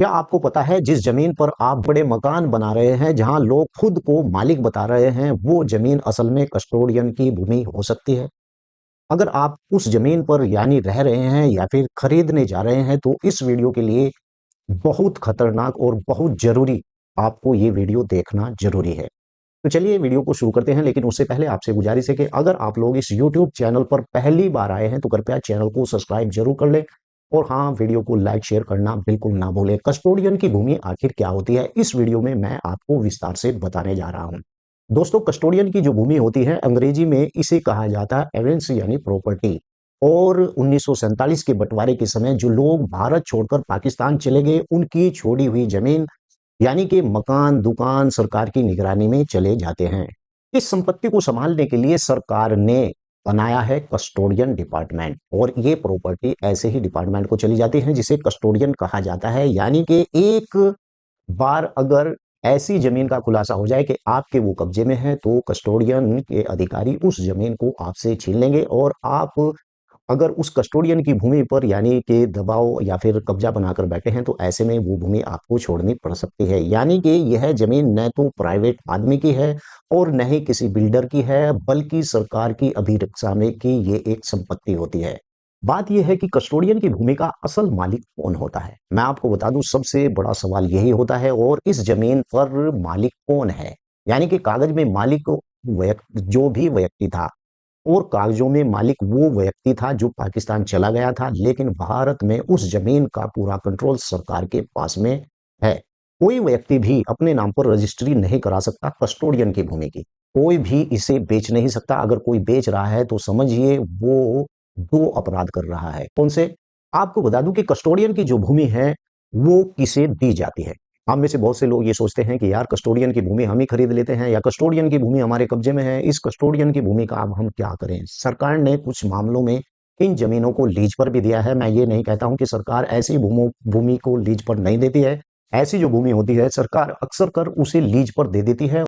क्या आपको पता है जिस जमीन पर आप बड़े मकान बना रहे हैं, जहां लोग खुद को मालिक बता रहे हैं, वो जमीन असल में कस्टोडियन की भूमि हो सकती है। अगर आप उस जमीन पर यानी रह रहे हैं या फिर खरीदने जा रहे हैं, तो इस वीडियो के लिए बहुत खतरनाक और बहुत जरूरी आपको ये वीडियो देखना जरूरी है। तो चलिए वीडियो को शुरू करते हैं, लेकिन उससे पहले आपसे गुजारिश है कि अगर आप लोग इस YouTube चैनल पर पहली बार आए हैं तो कृपया चैनल को सब्सक्राइब जरूर कर लें और हाँ, वीडियो को लाइक शेयर करना बिल्कुल ना भूलें। कस्टोडियन की भूमि आखिर क्या होती है, इस वीडियो में मैं आपको विस्तार से बताने जा रहा हूं। दोस्तों, कस्टोडियन की जो भूमि होती है, अंग्रेजी में इसे कहा जाता है एविडेंस यानी प्रॉपर्टी। और 1947 के बंटवारे के समय जो लोग भारत छोड़कर पाकिस्तान चले गए, उनकी छोड़ी हुई जमीन यानी कि मकान, दुकान सरकार की निगरानी में चले जाते हैं। इस संपत्ति को संभालने के लिए सरकार ने बनाया है कस्टोडियन डिपार्टमेंट, और ये प्रॉपर्टी ऐसे ही डिपार्टमेंट को चली जाती है जिसे कस्टोडियन कहा जाता है। यानी कि एक बार अगर ऐसी जमीन का खुलासा हो जाए कि आपके वो कब्जे में है, तो कस्टोडियन के अधिकारी उस जमीन को आपसे छीन लेंगे, और आप अगर उस कस्टोडियन की भूमि पर यानी कि दबाव या फिर कब्जा बनाकर बैठे हैं, तो ऐसे में वो भूमि आपको छोड़नी पड़ सकती है। यानी कि यह जमीन न तो प्राइवेट आदमी की है और न ही किसी बिल्डर की है, बल्कि सरकार की अभिरक्षा में की ये एक संपत्ति होती है। बात यह है कि कस्टोडियन की भूमि का असल मालिक कौन होता है। मैं आपको बता दूं, सबसे बड़ा सवाल यही होता है। और इस जमीन पर मालिक कौन है, यानी कि कागज में मालिक जो भी व्यक्ति था, और कागजों में मालिक वो व्यक्ति था जो पाकिस्तान चला गया था, लेकिन भारत में उस जमीन का पूरा कंट्रोल सरकार के पास में है। कोई व्यक्ति भी अपने नाम पर रजिस्ट्री नहीं करा सकता कस्टोडियन की भूमि की। कोई भी इसे बेच नहीं सकता। अगर कोई बेच रहा है तो समझिए वो दो अपराध कर रहा है। कौन से? आपको बता दूं कि कस्टोडियन की जो भूमि है वो किसे दी जाती है। हम में से बहुत से लोग ये सोचते हैं कि यार, कस्टोडियन की भूमि हम ही खरीद लेते हैं, या कस्टोडियन की भूमि हमारे कब्जे में है, इस कस्टोडियन की भूमि का अब हम क्या करें। सरकार ने कुछ मामलों में इन जमीनों को लीज पर भी दिया है। मैं ये नहीं कहता हूं कि सरकार ऐसी भूमि को लीज पर नहीं देती है। ऐसी जो भूमि होती है, सरकार अक्सर कर उसे लीज पर दे देती है,